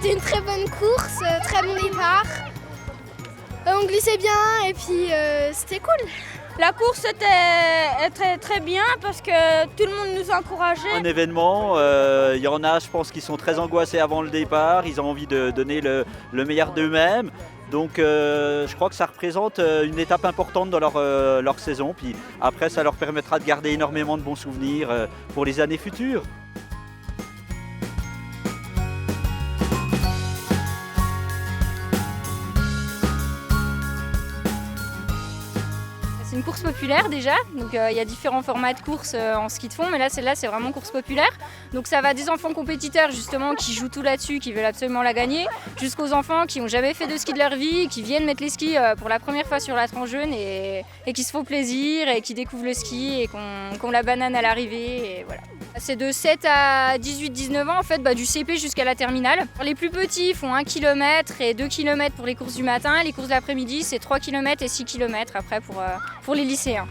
C'était une très bonne course, très bon départ. On glissait bien et puis c'était cool. La course était très, très bien parce que tout le monde nous encourageait. Un événement, il y en a, je pense, qui sont très angoissés avant le départ. Ils ont envie de donner le meilleur d'eux-mêmes. Donc je crois que ça représente une étape importante dans leur saison. Puis après, ça leur permettra de garder énormément de bons souvenirs pour les années futures. C'est une course populaire déjà, donc il y a différents formats de course en ski de fond, mais là celle-là c'est vraiment course populaire. Donc ça va des enfants compétiteurs justement qui jouent tout là-dessus, qui veulent absolument la gagner, jusqu'aux enfants qui n'ont jamais fait de ski de leur vie, qui viennent mettre les skis pour la première fois sur la tranche jaune et qui se font plaisir et qui découvrent le ski et qui ont la banane à l'arrivée. Et voilà. C'est de 7 à 18-19 ans en fait, du CP jusqu'à la terminale. Les plus petits font 1 km et 2 km pour les courses du matin. Les courses de l'après-midi c'est 3 km et 6 km après pour les lycéens.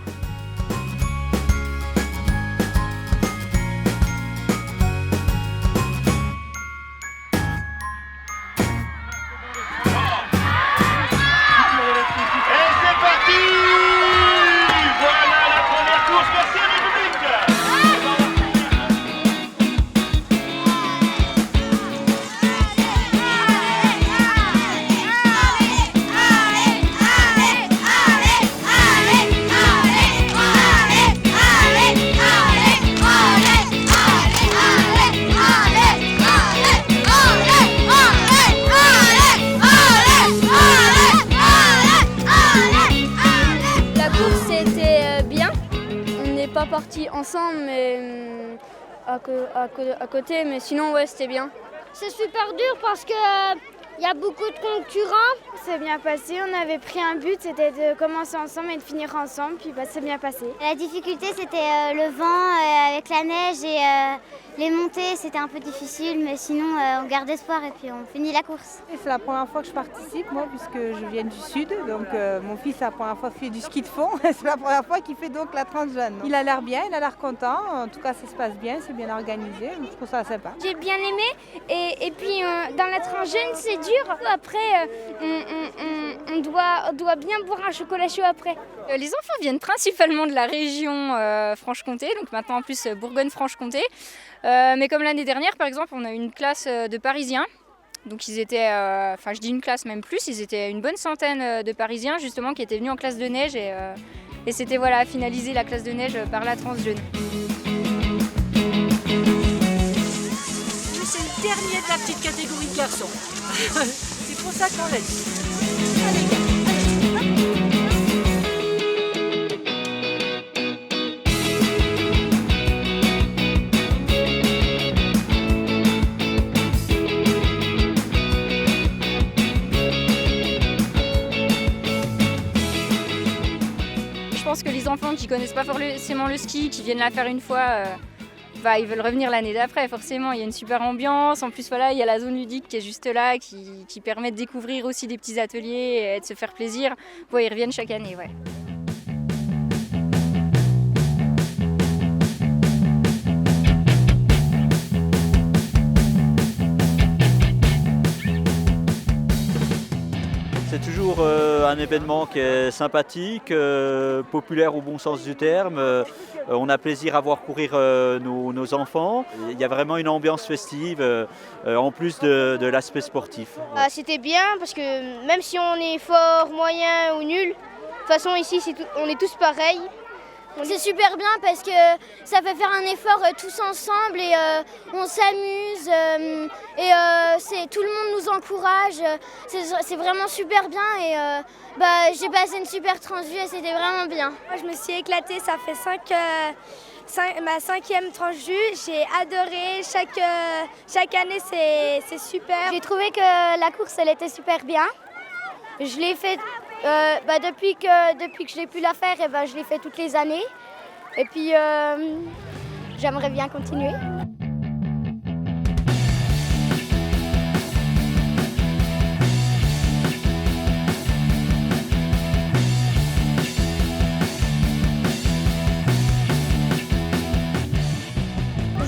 Pas partis ensemble mais à côté, mais sinon ouais c'était bien. C'est super dur parce que y a beaucoup de concurrents. C'est bien passé, on avait pris un but, c'était de commencer ensemble et de finir ensemble, puis c'est bien passé. La difficulté c'était le vent avec la neige et les montées c'était un peu difficile, mais sinon on garde espoir et puis on finit la course. C'est la première fois que je participe moi puisque je viens du sud, donc mon fils la première fois fait du ski de fond, c'est la première fois qu'il fait donc la tranche jaune. Il a l'air bien, il a l'air content, en tout cas ça se passe bien, c'est bien organisé, je trouve ça sympa. J'ai bien aimé et puis dans la tranche jaune c'est dur, après on doit bien boire un chocolat chaud après. Les enfants viennent principalement de la région Franche-Comté, donc maintenant en plus Bourgogne-Franche-Comté. Mais comme l'année dernière, par exemple, on a eu une classe de Parisiens. Donc ils étaient, je dis une classe même plus, ils étaient une bonne centaine de Parisiens justement qui étaient venus en classe de neige et c'était voilà, finaliser la classe de neige par la tranche jaune. C'est le dernier de la petite catégorie de garçons. C'est pour ça qu'on l'a dit. Je pense que les enfants qui connaissent pas forcément le ski, qui viennent la faire une fois, ils veulent revenir l'année d'après forcément. Il y a une super ambiance, en plus voilà, il y a la zone ludique qui est juste là, qui permet de découvrir aussi des petits ateliers et de se faire plaisir. Ouais, ils reviennent chaque année, ouais. C'est toujours un événement qui est sympathique, populaire au bon sens du terme. On a plaisir à voir courir nos enfants. Il y a vraiment une ambiance festive en plus de l'aspect sportif. C'était bien parce que même si on est fort, moyen ou nul, de toute façon ici on est tous pareils. C'est super bien parce que ça fait faire un effort tous ensemble et on s'amuse et tout le monde nous encourage. C'est vraiment super bien et j'ai passé une super tranche vue et c'était vraiment bien. Moi je me suis éclatée, ça fait ma 5e tranche vue. J'ai adoré, chaque année c'est super. J'ai trouvé que la course elle était super bien. Je l'ai fait depuis que je l'ai pu la faire, je l'ai fait toutes les années. Et puis j'aimerais bien continuer.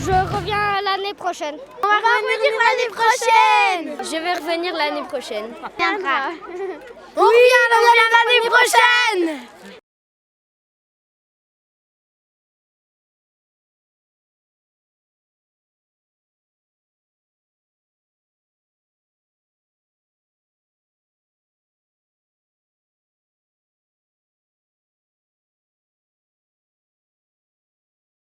Je reviens l'année l'année prochaine. On va revenir l'année prochaine. Je vais revenir l'année prochaine. Viendra. On revient l'année prochaine.